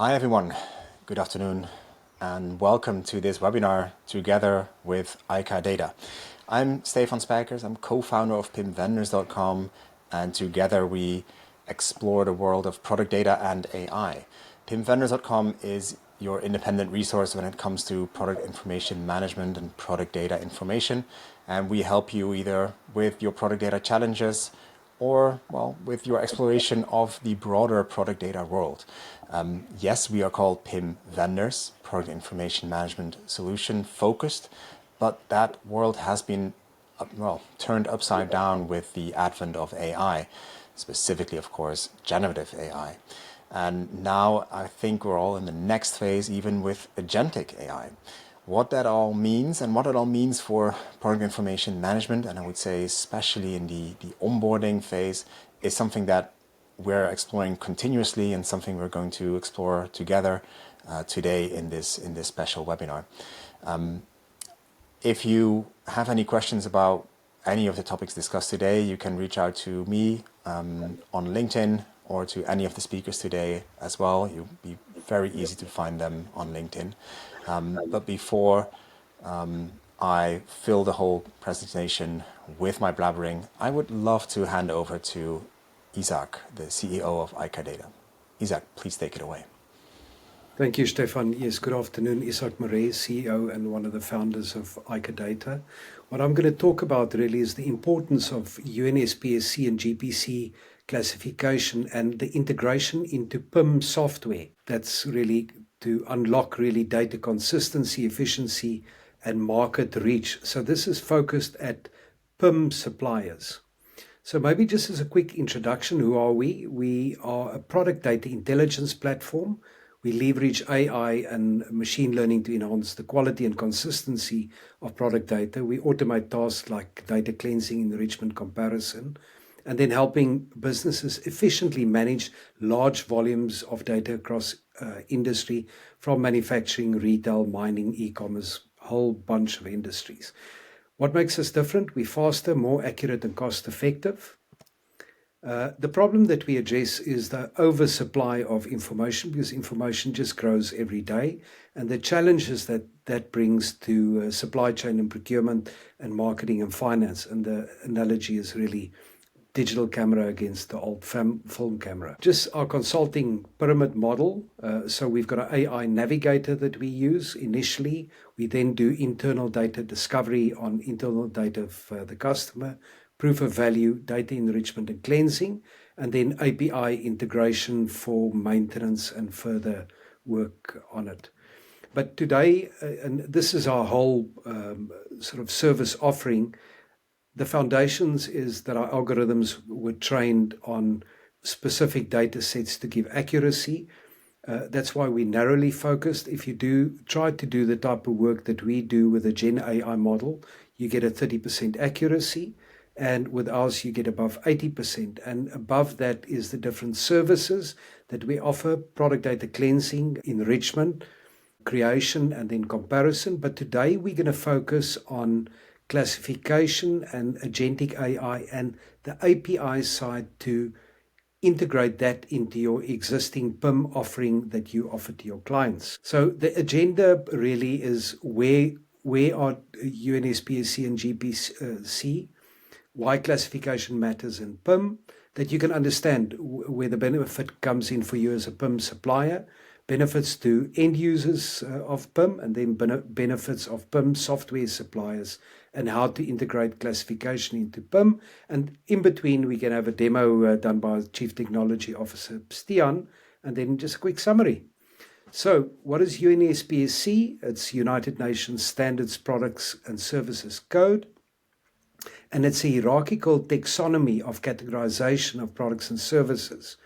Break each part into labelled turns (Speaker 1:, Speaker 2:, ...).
Speaker 1: Hi everyone, good afternoon and welcome to this webinar together with AICA Data. I'm Stefan Spijkers, I'm co-founder of PIMvendors.com, and together we explore the world of product data and AI. PIMvendors.com is your independent resource when it comes to product information management and product data information, and we help you either with your product data challenges or, well, with your exploration of the broader product data world. Yes, we are called PIM vendors, product information management solution focused, but that world has been, turned upside down with the advent of AI, specifically, of course, generative AI. And now I think we're all in the next phase, even with agentic AI. What that all means and what it all means for product information management, and I would say especially in the onboarding phase, is something that we're exploring continuously and something we're going to explore together today in this special webinar. If you have any questions about any of the topics discussed today, you can reach out to me on LinkedIn or to any of the speakers today as well. You'll be very easy to find them on LinkedIn. But before I fill the whole presentation with my blabbering, I would love to hand over to Isaac, the CEO of AICA Data. Isaac, please take it away.
Speaker 2: Thank you, Stefan. Yes, good afternoon. Isaac Marais, CEO and one of the founders of AICA Data. What I'm going to talk about really is the importance of UNSPSC and GPC classification and the integration into PIM software. That's really to unlock really data consistency, efficiency, and market reach. So this is focused at PIM suppliers. So maybe just as a quick introduction, who are we? We are a product data intelligence platform. We leverage AI and machine learning to enhance the quality and consistency of product data. We automate tasks like data cleansing, enrichment, comparison, and then helping businesses efficiently manage large volumes of data across industry, from manufacturing, retail, mining, e-commerce, a whole bunch of industries. What makes us different? We're faster, more accurate, and cost-effective. The problem that we address is the oversupply of information, because information just grows every day, and the challenges that brings to supply chain and procurement and marketing and finance. And the analogy is really digital camera against the old film camera. Just our consulting pyramid model. So we've got an AI navigator that we use initially. We then do internal data discovery on internal data of the customer, proof of value, data enrichment and cleansing, and then API integration for maintenance and further work on it. But today, and this is our whole sort of service offering, the foundations is that our algorithms were trained on specific data sets to give accuracy. That's why we narrowly focused. If you try to do the type of work that we do with a Gen AI model, you get a 30% accuracy. And with ours, you get above 80%. And above that is the different services that we offer: product data cleansing, enrichment, creation, and then comparison. But today we're going to focus on classification and agentic AI and the API side to integrate that into your existing PIM offering that you offer to your clients. So the agenda really is where are UNSPSC and GPC, why classification matters in PIM, that you can understand where the benefit comes in for you as a PIM supplier, benefits to end users of PIM, and then benefits of PIM software suppliers, and how to integrate classification into PIM. And in between, we can have a demo done by Chief Technology Officer Stian, and then just a quick summary. So what is UNSPSC? It's United Nations Standards Products and Services Code. And it's a hierarchical taxonomy of categorization of products and services.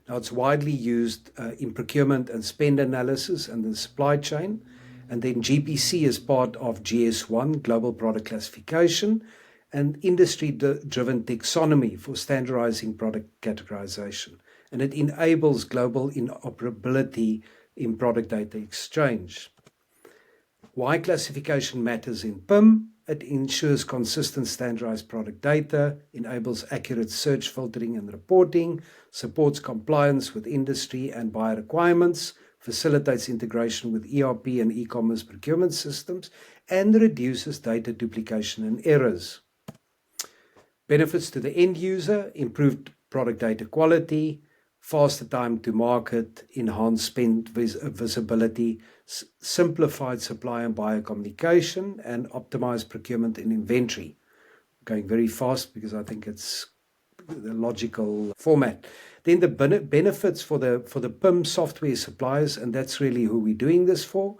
Speaker 2: Now, it's widely used in procurement and spend analysis and the supply chain. And then GPC is part of GS1, Global Product Classification, and industry-driven taxonomy for standardizing product categorization. And it enables global interoperability in product data exchange. Why classification matters in PIM? It ensures consistent standardized product data, enables accurate search, filtering, and reporting, supports compliance with industry and buyer requirements facilitates integration with ERP and e-commerce procurement systems, and reduces data duplication and errors. Benefits to the end user: improved product data quality, faster time to market, enhanced spend visibility, simplified supply and buyer communication, and optimized procurement and inventory. Going very fast because I think it's the logical format. Then the benefits for the PIM software suppliers, and that's really who we're doing this for.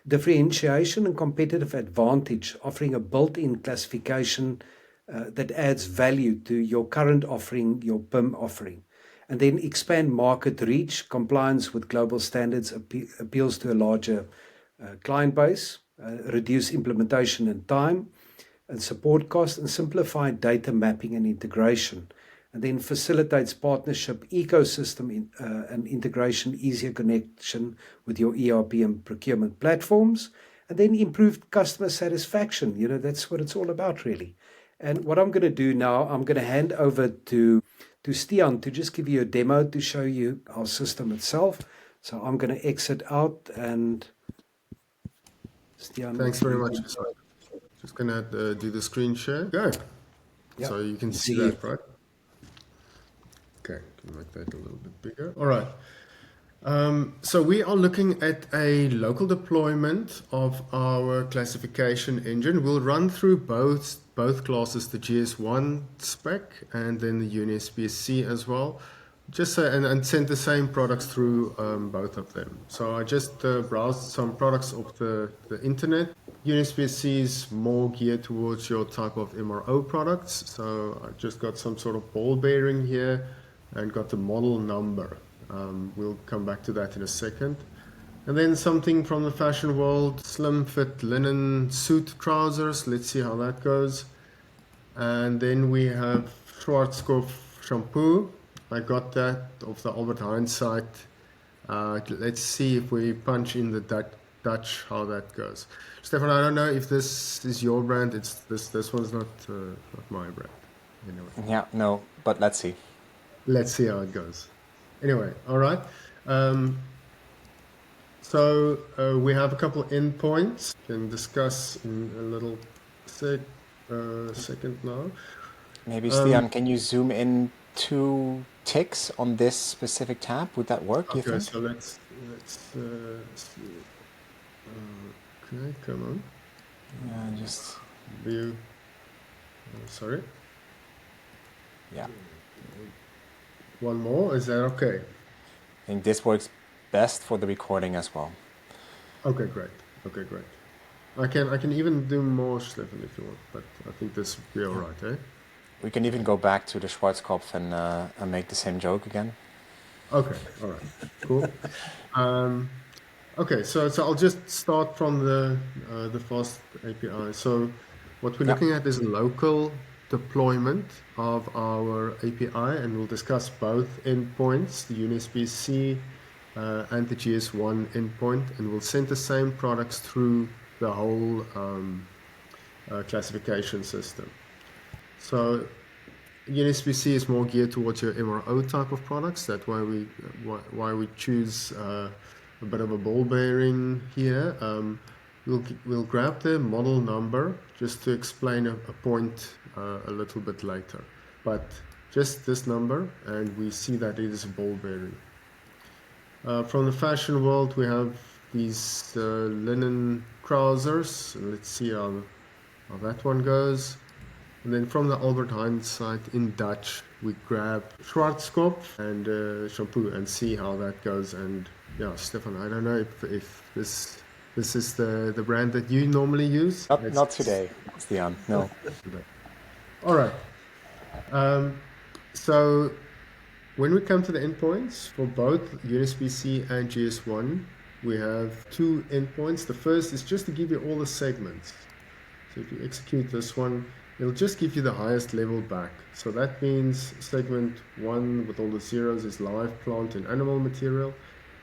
Speaker 2: Differentiation and competitive advantage, offering a built-in classification that adds value to your current offering, your PIM offering. And then expand market reach, compliance with global standards appeals to a larger client base, reduce implementation and time and support costs, and simplify data mapping and integration. And then facilitates partnership ecosystem and integration, easier connection with your ERP and procurement platforms, and then improved customer satisfaction. That's what it's all about, really. And what I'm going to do now, I'm going to hand over to Stian to just give you a demo to show you our system itself. So I'm going to exit out, and Stian.
Speaker 3: Thanks very much. Just going to do the screen share. Go.
Speaker 2: Yeah,
Speaker 3: so you can see that, right? Okay, can make that a little bit bigger. All right. So we are looking at a local deployment of our classification engine. We'll run through both classes, the GS1 spec and then the UNSPSC as well. Just and send the same products through both of them. So I just browsed some products off the internet. UNSPSC is more geared towards your type of MRO products. So I just got some sort of ball bearing here and got the model number. We'll come back to that in a second. And then something from the fashion world, slim fit linen suit trousers. Let's see how that goes. And then we have Schwarzkopf shampoo. I got that off the Albert Heijn site. Let's see if we punch in the Dutch how that goes. Stefan, I don't know if this is your brand. It's this one's not my brand. Anyway.
Speaker 1: Yeah, no, but let's see.
Speaker 3: Let's see how it goes. Anyway, all right. So we have a couple of endpoints. Can discuss in a little second now.
Speaker 1: Maybe Stian, can you zoom in 2 ticks on this specific tab? Would that work?
Speaker 3: Okay,
Speaker 1: you think?
Speaker 3: so let's see. Okay, come on.
Speaker 1: Yeah, just
Speaker 3: View. Sorry.
Speaker 1: yeah.
Speaker 3: One more. Is that okay?
Speaker 1: I think this works best for the recording as well.
Speaker 3: Okay, great. Okay, great. I can even do more, Stefan, if you want, but I think this will be all right, eh?
Speaker 1: We can even go back to the Schwarzkopf and make the same joke again.
Speaker 3: Okay, all right, cool. Okay, so I'll just start from the FAST API. So what we're looking at is a local deployment of our API, and we'll discuss both endpoints, the UNSPSC and the GS1 endpoint, and we'll send the same products through the whole classification system. So UNSPSC is more geared towards your MRO type of products. That's why we choose a bit of a ball bearing here. We'll grab the model number just to explain a point a little bit later. But just this number, and we see that it is a ball bearing. From the fashion world, we have these linen trousers. And let's see how that one goes. And then from the Albert Heijn site in Dutch, we grab Schwarzkopf and shampoo and see how that goes. And yeah, Stefan, I don't know if this is the brand that you normally use.
Speaker 1: Not today, Stian. No.
Speaker 3: All right. So when we come to the endpoints for both UNSPSC and GS1, we have 2 endpoints. The first is just to give you all the segments. So if you execute this one, it'll just give you the highest level back. So that means segment 1 with all the zeros is live, plant, and animal material.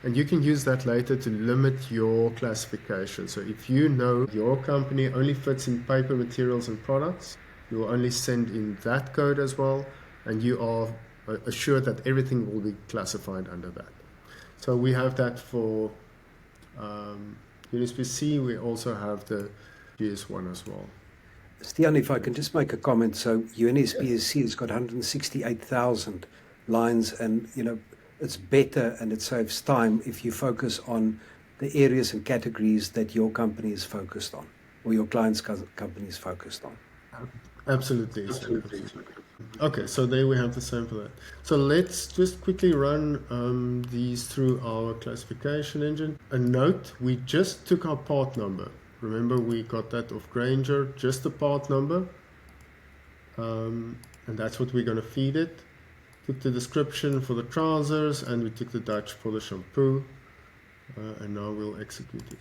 Speaker 3: And you can use that later to limit your classification. So if you know your company only fits in paper materials and products, you will only send in that code as well. And you are assured that everything will be classified under that. So we have that for UNSPSC. We also have the GS1 as well.
Speaker 2: Stian, if I can just make a comment. So UNSPSC has got 168,000 lines, and it's better and it saves time if you focus on the areas and categories that your company is focused on, or your client's company is focused on.
Speaker 3: Absolutely. Okay, so there we have the same for that. So let's just quickly run these through our classification engine. A note, we just took our part number. Remember, we got that off Granger, just the part number. And that's what we're going to feed it. Took the description for the trousers, and we took the Dutch for the shampoo. And now we'll execute it.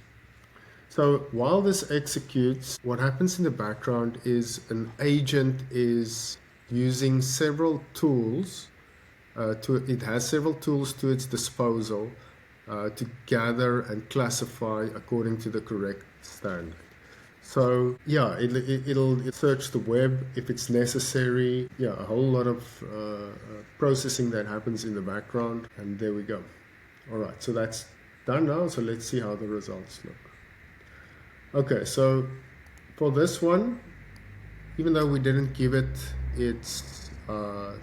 Speaker 3: So while this executes, what happens in the background is an agent is using several tools. It has several tools to its disposal to gather and classify according to the correct standard. So yeah, it'll search the web if it's necessary. Yeah, a whole lot of processing that happens in the background, and there we go. All right, so that's done now. So let's see how the results look. Okay, so for this one, even though we didn't give it its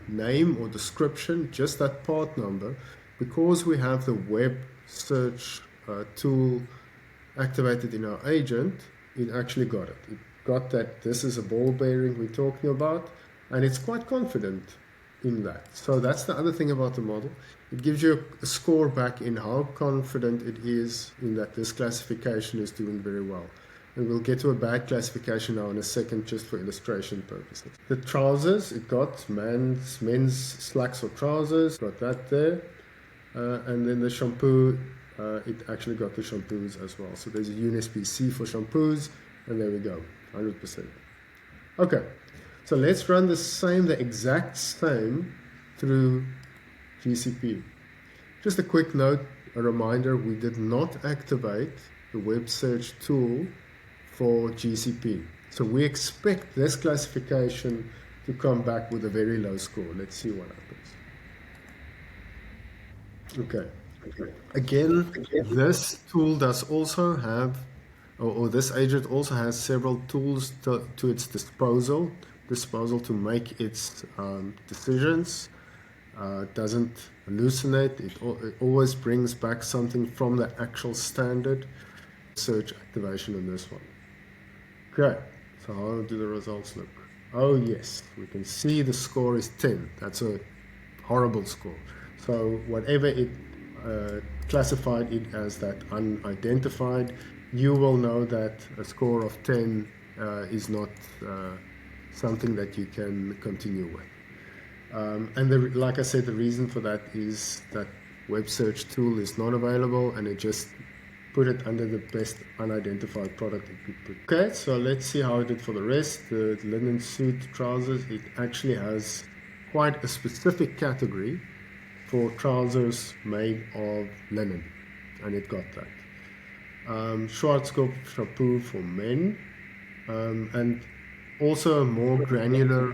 Speaker 3: name or description, just that part number, because we have the web search tool activated in our agent, it actually got it. It got that this is a ball bearing we're talking about, and it's quite confident in that. So that's the other thing about the model. It gives you a score back in how confident it is in that this classification is doing very well. And we'll get to a bad classification now in a second, just for illustration purposes. The trousers, it got men's slacks or trousers, got that there. And then the shampoo, it actually got the shampoos as well. So there's a UNSPSC for shampoos, and there we go, 100%. Okay, so let's run the exact same through GCP. Just a quick note, a reminder, we did not activate the web search tool for GCP. So we expect this classification to come back with a very low score. Let's see what happens. Okay. Again, this tool does also have, or this agent also has several tools to its disposal to make its decisions. Doesn't hallucinate. It always brings back something from the actual standard. Search activation on this one. Okay, so how do the results look? Oh yes, we can see the score is 10. That's a horrible score. So whatever it classified it as that unidentified, you will know that a score of 10 is not something that you can continue with. And like I said, the reason for that is that web search tool is not available, and it just put it under the best unidentified product it could put. Okay, so let's see how it did for the rest. The linen suit trousers, it actually has quite a specific category for trousers made of linen, and it got that. Schwarzkopf shampoo for men, and also a more granular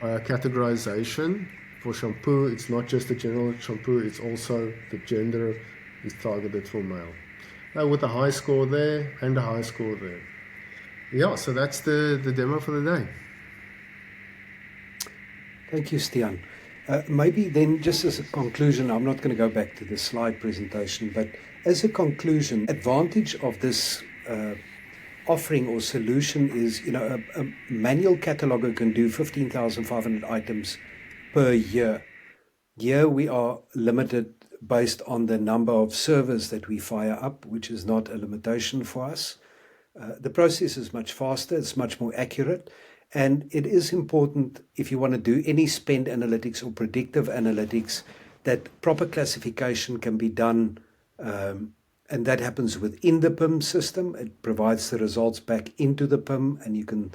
Speaker 3: categorization for shampoo. It's not just a general shampoo, it's also the gender is targeted for male. With a high score there and a high score there. Yeah, so that's the demo for the day.
Speaker 2: Thank you, Stian. Maybe then, just as a conclusion, I'm not going to go back to the slide presentation, but as a conclusion, advantage of this offering or solution is, a manual cataloger can do 15,500 items per year. Here we are limited based on the number of servers that we fire up, which is not a limitation for us. The process is much faster, it's much more accurate, and it is important, if you want to do any spend analytics or predictive analytics, that proper classification can be done, and that happens within the PIM system. It provides the results back into the PIM, and you can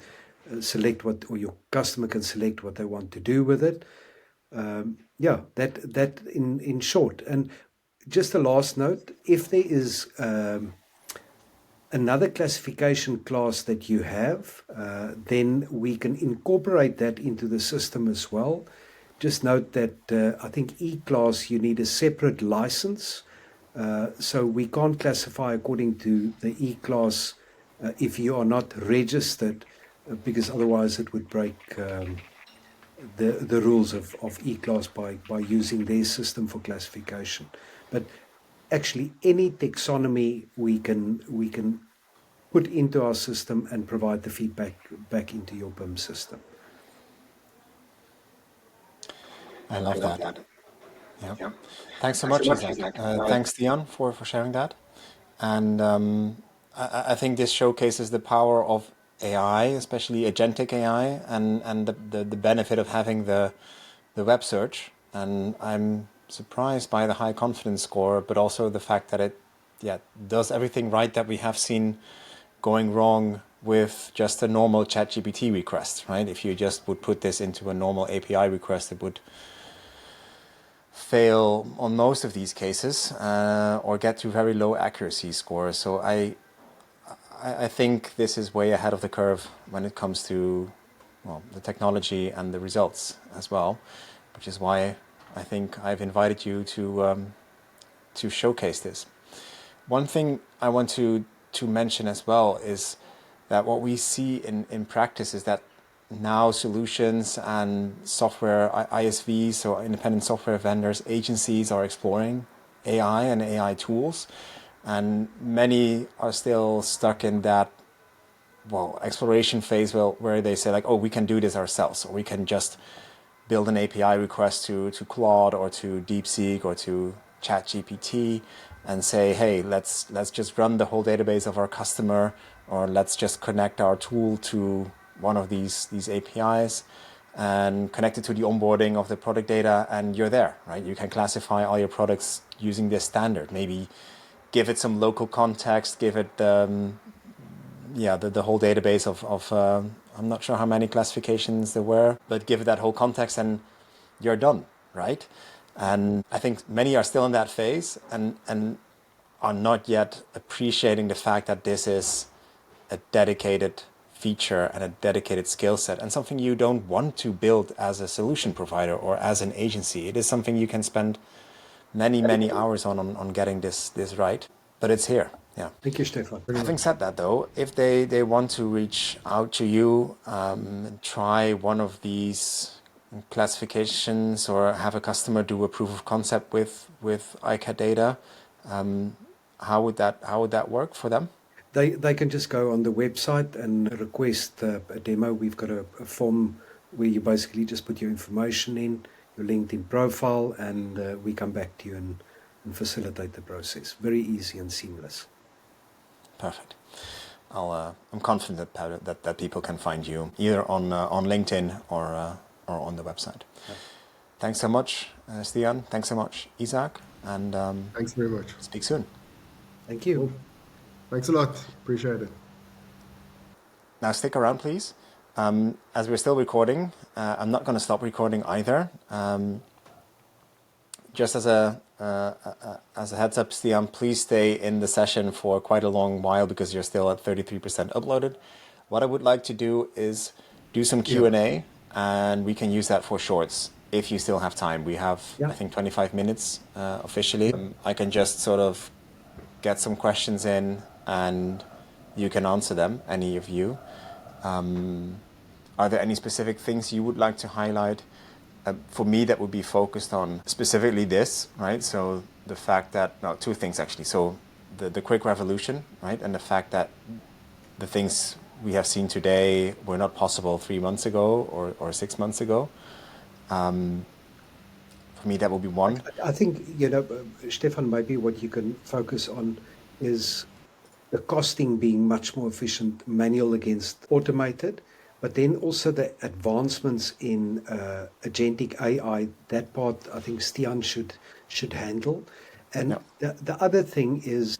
Speaker 2: select or your customer can select what they want to do with it. That in short. And just a last note, if there is another classification class that you have, then we can incorporate that into the system as well. Just note that I think E-class, you need a separate license So we can't classify according to the E-class if you are not registered, because otherwise it would break the rules of E-class by using their system for classification. But actually, any taxonomy we can put into our system and provide the feedback back into your PIM system.
Speaker 1: I love that. Yeah. Thanks so much, Isaac. Thanks, Dion, for sharing that. And I think this showcases the power of AI, especially agentic AI, and the benefit of having the web search. And I'm surprised by the high confidence score, but also the fact that it does everything right that we have seen going wrong with just a normal ChatGPT request, right? If you just would put this into a normal API request, it would fail on most of these cases or get to very low accuracy scores. So I think this is way ahead of the curve when it comes to the technology and the results as well, which is why I think I've invited you to showcase this. One thing I want to mention as well is that what we see in practice is that now solutions and software ISVs, so independent software vendors, agencies are exploring AI and AI tools, and many are still stuck in that exploration phase where they say like, oh, we can do this ourselves, or we can just build an API request to Claude or to DeepSeek or to ChatGPT and say, hey, let's just run the whole database of our customer, or let's just connect our tool to one of these APIs and connect it to the onboarding of the product data, and you're there, right? You can classify all your products using this standard. Maybe give it some local context, give it the whole database of I'm not sure how many classifications there were, but give it that whole context and you're done, right? And I think many are still in that phase and are not yet appreciating the fact that this is a dedicated feature and a dedicated skill set, and something you don't want to build as a solution provider or as an agency. It is something you can spend many hours on getting this right, but it's here. Yeah.
Speaker 2: Thank you, Stefan.
Speaker 1: Having said that, though, if they want to reach out to you, try one of these classifications, or have a customer do a proof of concept with AICA data, how would that work for them?
Speaker 2: They can just go on the website and request a demo. We've got a form where you basically just put your information in, your LinkedIn profile, and we come back to you and facilitate the process. Very easy and seamless.
Speaker 1: Perfect. I'm confident that people can find you either on LinkedIn or on the website. Yeah. Thanks so much, Stian. Thanks so much, Isaac. And
Speaker 3: thanks very much.
Speaker 1: Speak soon.
Speaker 2: Thank you.
Speaker 3: Cool. Thanks a lot. Appreciate it.
Speaker 1: Now stick around, please. As we're still recording, I'm not going to stop recording either. Just as a heads up, Stian, please stay in the session for quite a long while because you're still at 33% uploaded. What I would like to do is do some Q&A, and we can use that for shorts if you still have time. We have, I think, 25 minutes officially. I can just sort of get some questions in, and you can answer them, any of you. Are there any specific things you would like to highlight? For me, that would be focused on specifically this, right? So the fact that, two things actually. So the quick revolution, right? And the fact that the things we have seen today were not possible 3 months ago or 6 months ago. For me, that would be one.
Speaker 2: I think, Stefan, maybe what you can focus on is the costing being much more efficient, manual against automated. But then also the advancements in agentic AI, that part I think Stian should handle. And the other thing is,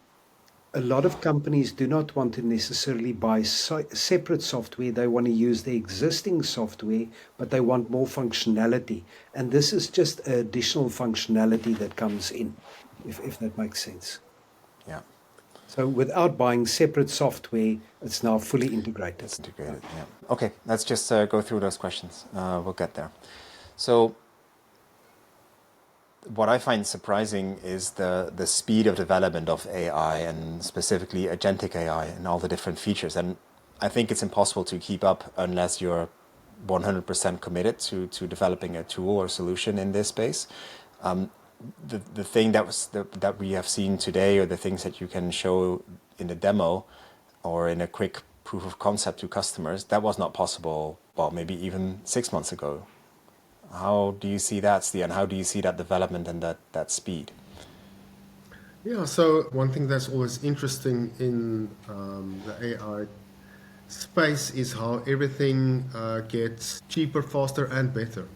Speaker 2: a lot of companies do not want to necessarily buy separate software. They want to use the existing software, but they want more functionality. And this is just additional functionality that comes in, if that makes sense.
Speaker 1: Yeah.
Speaker 2: So without buying separate software, it's now fully integrated.
Speaker 1: It's integrated, yeah. Okay, let's just go through those questions. We'll get there. So what I find surprising is the speed of development of AI and specifically agentic AI and all the different features. And I think it's impossible to keep up unless you're 100% committed to developing a tool or solution in this space. The thing that we have seen today, or the things that you can show in the demo or in a quick proof of concept to customers, that was not possible, well, maybe even 6 months ago. How do you see that, Stian? How do you see that development and that speed?
Speaker 3: Yeah, so one thing that's always interesting in the AI space is how everything gets cheaper, faster, and better.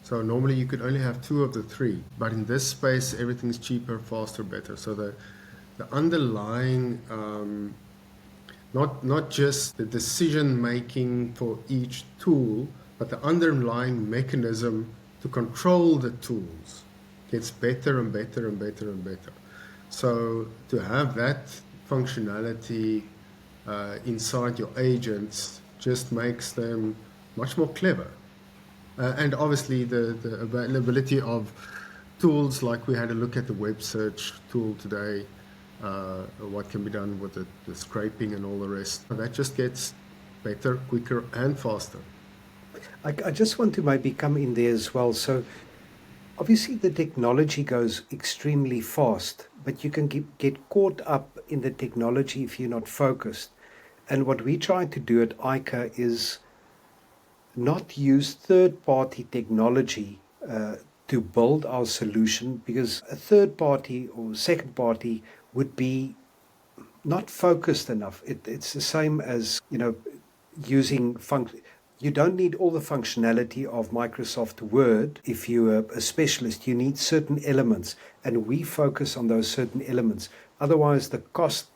Speaker 3: So normally you could only have two of the three, but in this space, everything's cheaper, faster, better. So the underlying, not just the decision making for each tool, but the underlying mechanism to control the tools gets better and better and better and better. So to have that functionality inside your agents just makes them much more clever. And obviously the availability of tools, like we had a look at the web search tool today, what can be done with the scraping and all the rest. That just gets better, quicker, and faster.
Speaker 2: I just want to maybe come in there as well. So obviously the technology goes extremely fast, but you can get caught up in the technology if you're not focused. And what we try to do at AICA is not use third-party technology to build our solution, because a third party or second party would be not focused enough. It's the same as, using you don't need all the functionality of Microsoft Word. If you're a specialist, you need certain elements, and we focus on those certain elements. Otherwise, the cost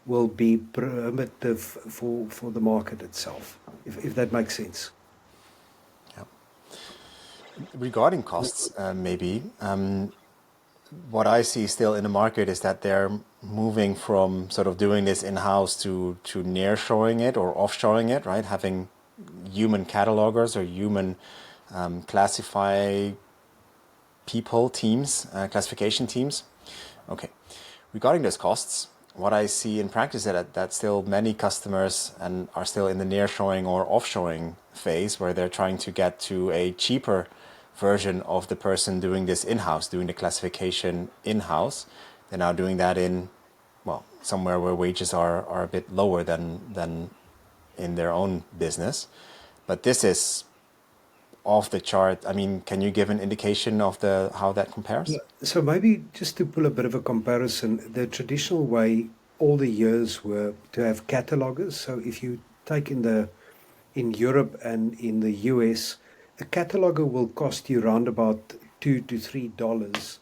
Speaker 2: will be prohibitive for the market itself, if that makes sense.
Speaker 1: Yeah. Regarding costs, what I see still in the market is that they're moving from sort of doing this in-house to nearshoring it or offshoring it, right? Having human catalogers or human classify people teams, classification teams. Okay. Regarding those costs, what I see in practice is that still many customers and are still in the nearshoring or offshoring phase, where they're trying to get to a cheaper version of the person doing this in-house, doing the classification in-house. They're now doing that in, well, somewhere where wages are a bit lower than in their own business. But this is off the chart. I mean, can you give an indication of how that compares?
Speaker 2: Yeah. So maybe just to pull a bit of a comparison, the traditional way all the years were to have catalogers. So if you take in Europe and in the US, a cataloger will cost you around about $2 to $3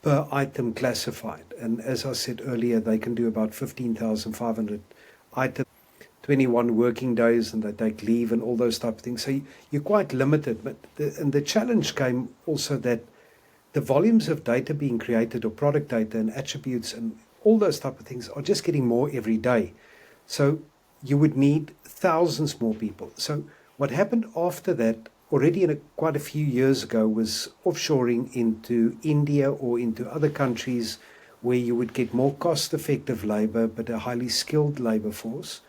Speaker 2: per item classified. And as I said earlier, they can do about 15,500 items, 21 working days, and they take leave and all those type of things. So you're quite limited. But the challenge came also that the volumes of data being created, or product data and attributes and all those type of things, are just getting more every day. So you would need thousands more people. So what happened after that, already quite a few years ago, was offshoring into India or into other countries where you would get more cost-effective labor, but a highly skilled labor force.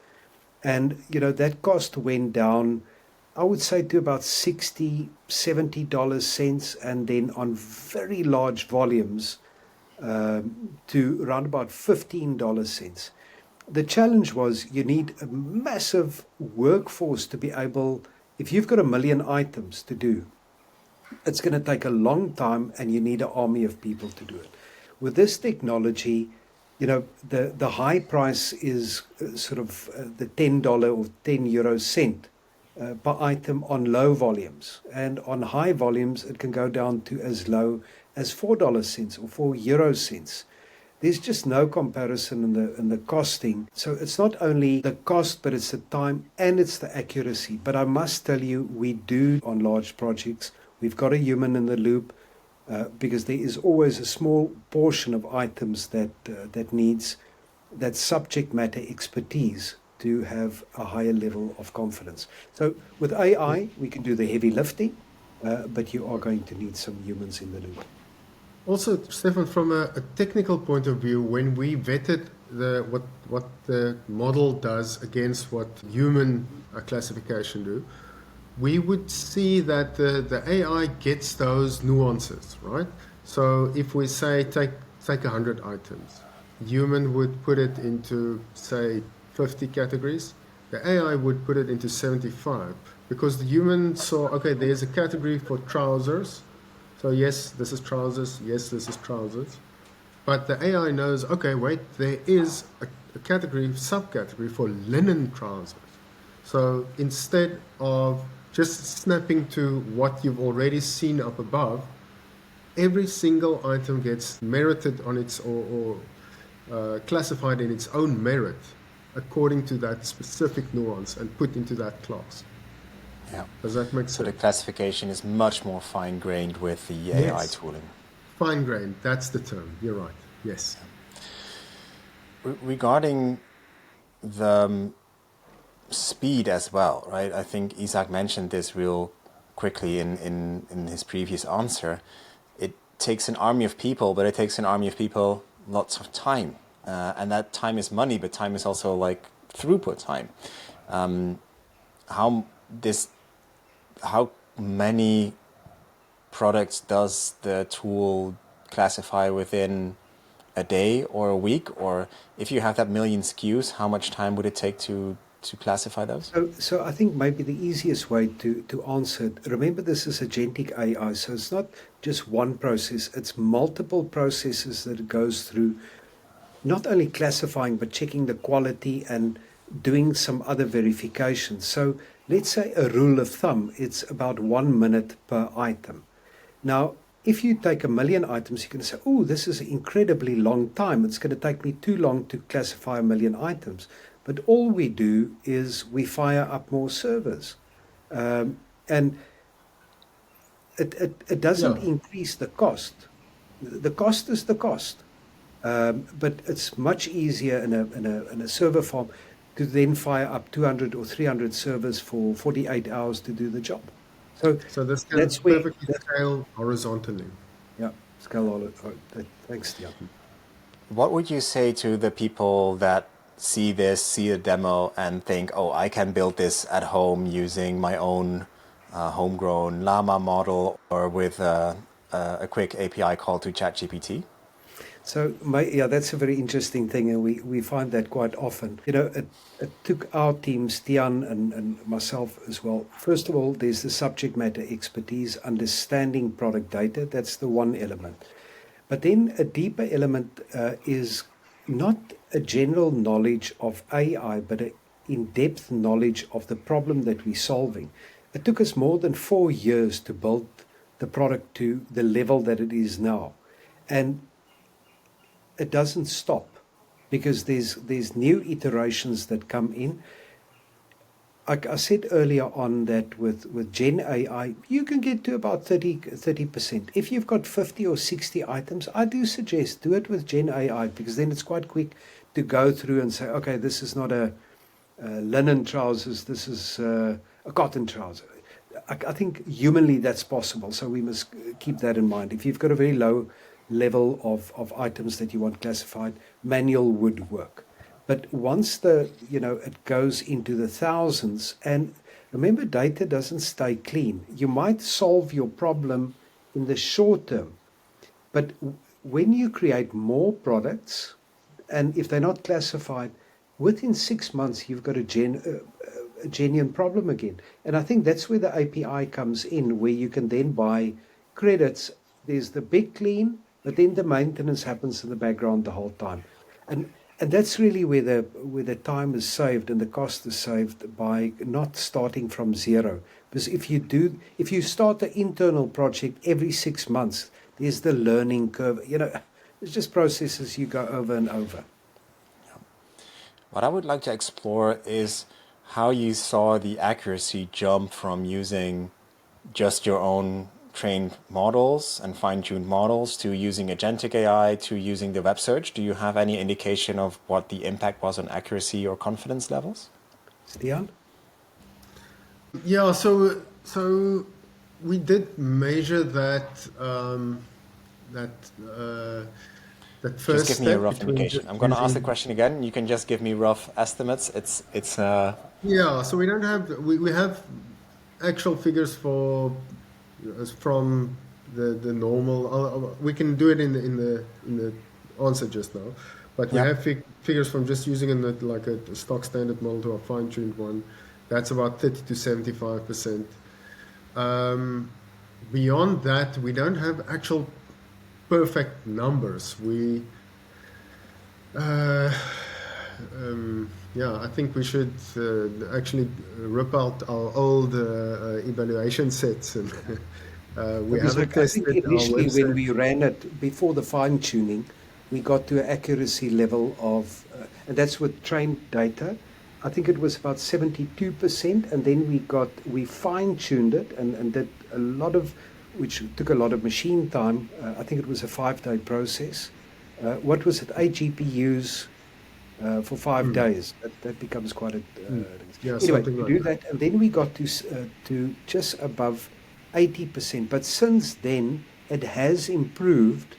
Speaker 2: And, that cost went down, I would say, to about $60, $70 and then on very large volumes to around about $15. The challenge was you need a massive workforce to be able, if you've got 1 million items to do, it's going to take a long time, and you need an army of people to do it. With this technology, the high price is sort of the $10 or 10 euro cent per item on low volumes. And on high volumes, it can go down to as low as $4 or 4 euro cents. There's just no comparison in the costing. So it's not only the cost, but it's the time and it's the accuracy. But I must tell you, we do on large projects, we've got a human in the loop, because there is always a small portion of items that needs that subject matter expertise to have a higher level of confidence. So with AI, we can do the heavy lifting, but you are going to need some humans in the loop.
Speaker 3: Also, Stefan, from a technical point of view, when we vetted what the model does against what human classification do, we would see that the AI gets those nuances, right? So if we say take 100 items, human would put it into, say, 50 categories. The AI would put it into 75 because the human saw, okay, there's a category for trousers. So yes, this is trousers. Yes, this is trousers. But the AI knows, okay, wait, there is a category, subcategory for linen trousers. So instead of just snapping to what you've already seen up above, every single item gets merited on its or classified in its own merit according to that specific nuance and put into that class.
Speaker 1: Yeah.
Speaker 3: Does that make
Speaker 1: So the
Speaker 3: sense?
Speaker 1: classification is much more fine-grained with the AI
Speaker 3: Yes.
Speaker 1: tooling.
Speaker 3: Fine grained, that's the term. You're right. Yes.
Speaker 1: Regarding the speed as well, right? I think Isaac mentioned this real quickly in his previous answer. It takes an army of people, but it takes an army of people lots of time. And that time is money, but time is also like throughput time. How this, how many products does the tool classify within a day or a week? Or if you have that million SKUs, how much time would it take to classify those?
Speaker 2: So I think maybe the easiest way to answer it, remember this is agentic AI, so it's not just one process, it's multiple processes that it goes through, not only classifying, but checking the quality and doing some other verifications. So let's say a rule of thumb, it's about 1 minute per item. Now, if you take 1 million items, you can say, oh, this is an incredibly long time. It's going to take me too long to classify 1 million items. But all we do is we fire up more servers. And it doesn't
Speaker 3: Yeah.
Speaker 2: increase the cost. The cost is the cost. But it's much easier in a server farm to then fire up 200 or 300 servers for 48 hours to do the job. So
Speaker 3: So this can
Speaker 2: that's where,
Speaker 3: perfectly scale horizontally.
Speaker 2: yeah, scale all it. Thanks, Dion.
Speaker 1: What would you say to the people that see this, see a demo, and think, oh, I can build this at home using my own homegrown Llama model or with a quick API call to ChatGPT?
Speaker 2: So, yeah, that's a very interesting thing, and we find that quite often. It took our teams, Tian and myself as well. First of all, there's the subject matter expertise, understanding product data. That's the one element. But then a deeper element is not a general knowledge of AI, but an in-depth knowledge of the problem that we're solving. It took us more than 4 years to build the product to the level that it is now. And it doesn't stop because there's new iterations that come in. I said earlier on that with Gen AI, you can get to about 30%. If you've got 50 or 60 items, I do suggest do it with Gen AI because then it's quite quick to go through and say, okay, this is not a linen trousers, this is a cotton trouser. I think humanly that's possible, so we must keep that in mind. If you've got a very low level of items that you want classified, manual would work. But once it goes into the thousands, and remember, data doesn't stay clean. You might solve your problem in the short term, but when you create more products, and if they're not classified, within 6 months you've got a genuine problem again. And I think that's where the API comes in, where you can then buy credits. There's the big clean, but then the maintenance happens in the background the whole time. And that's really where the time is saved and the cost is saved by not starting from zero. Because if you start an internal project every 6 months, there's the learning curve. It's just processes you go over and over.
Speaker 1: What I would like to explore is how you saw the accuracy jump from using just your own trained models and fine-tuned models to using agentic AI to using the web search. Do you have any indication of what the impact was on accuracy or confidence levels?
Speaker 2: Stian?
Speaker 3: Yeah, so we did measure that that that
Speaker 1: Just
Speaker 3: first
Speaker 1: give me a
Speaker 3: step
Speaker 1: rough
Speaker 3: between
Speaker 1: indication.
Speaker 3: just
Speaker 1: I'm going to ask the
Speaker 3: using.
Speaker 1: question again. You can just give me rough estimates. It's
Speaker 3: Yeah, so we don't have we have actual figures for from the normal. We can do it in the answer just now, but we
Speaker 1: yeah.
Speaker 3: have figures from just using like a stock standard model to a fine-tuned one. That's about 30 to 75%. Beyond that, we don't have actual perfect numbers. Uh, yeah, I think we should actually rip out our old evaluation sets, and we
Speaker 2: Because
Speaker 3: haven't
Speaker 2: I think
Speaker 3: tested our
Speaker 2: initially when
Speaker 3: website.
Speaker 2: we ran it before the fine tuning, we got to an accuracy level of, and that's with trained data. I think it was about 72%, and then we fine tuned it and did a lot of, which took a lot of machine time. I think it was a 5-day process. What was it? 8 GPUs for 5 days. That becomes quite a.
Speaker 3: Mm. Yeah,
Speaker 2: Anyway,
Speaker 3: something
Speaker 2: to
Speaker 3: like
Speaker 2: do
Speaker 3: that.
Speaker 2: that, and then we got to just above 80%. But since then, it has improved.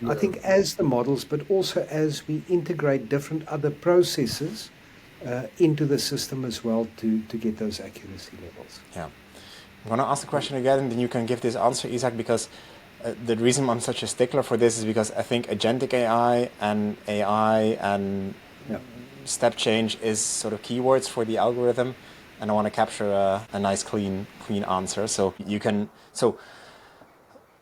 Speaker 2: I
Speaker 3: Yeah.
Speaker 2: think as the models, but also as we integrate different other processes into the system as well to get those accuracy levels.
Speaker 1: Yeah. I'm going to ask the question again, and then you can give this answer, Isaac, because the reason I'm such a stickler for this is because I think agentic AI and
Speaker 2: Yeah.
Speaker 1: step change is sort of keywords for the algorithm, and I want to capture a nice, clean answer. So you can. So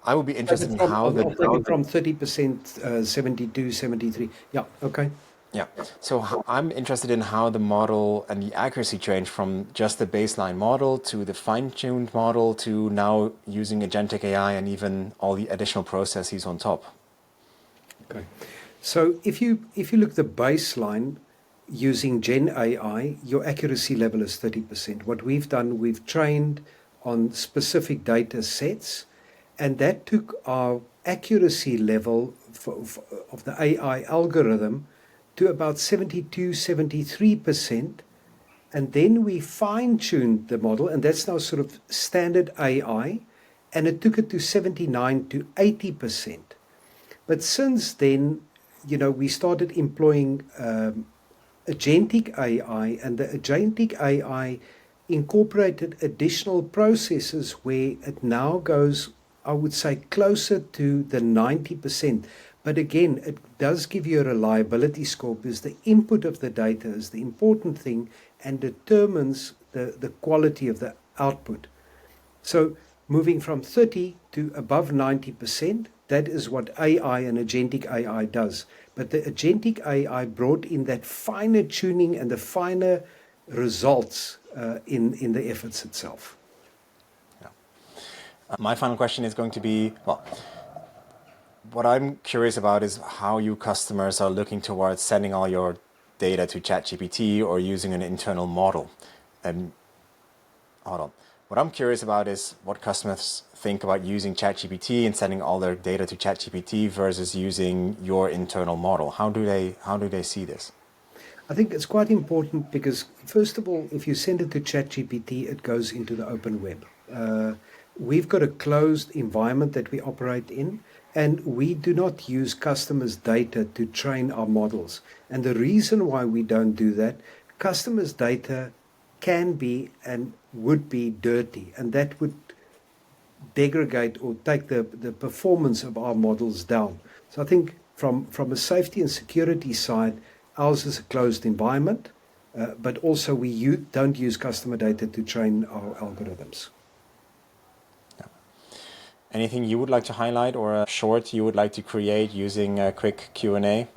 Speaker 1: I would be interested in how the
Speaker 2: I'll take it from 30%, 72, 73. Yeah, okay.
Speaker 1: Yeah. So I'm interested in how the model and the accuracy changed from just the baseline model to the fine-tuned model to now using agentic AI and even all the additional processes on top.
Speaker 2: Okay. So if you look at the baseline using Gen AI, your accuracy level is 30%. What we've done, we've trained on specific data sets, and that took our accuracy level of the AI algorithm to about 72, 73%. And then we fine tuned the model, and that's now sort of standard AI, and it took it to 79 to 80%. But since then, we started employing agentic AI, and the agentic AI incorporated additional processes where it now goes, I would say, closer to the 90%. But again, it does give you a reliability score because the input of the data is the important thing and determines the quality of the output. So moving from 30 to above 90%, that is what AI and agentic AI does. But the agentic AI brought in that finer tuning and the finer results in the efforts itself.
Speaker 1: Yeah. My final question is going to be, well, what I'm curious about is how you customers are looking towards sending all your data to ChatGPT or using an internal model. Hold on. What I'm curious about is what customers think about using ChatGPT and sending all their data to ChatGPT versus using your internal model. How do they see this?
Speaker 2: I think it's quite important because, first of all, if you send it to ChatGPT, it goes into the open web. We've got a closed environment that we operate in, and we do not use customers' data to train our models. And the reason why we don't do that, customers' data can be and would be dirty, and that would degrade or take the performance of our models down. So I think from a safety and security side, ours is a closed environment, but also don't use customer data to train our algorithms.
Speaker 1: Anything you would like to highlight or a short you would like to create using a quick Q&A?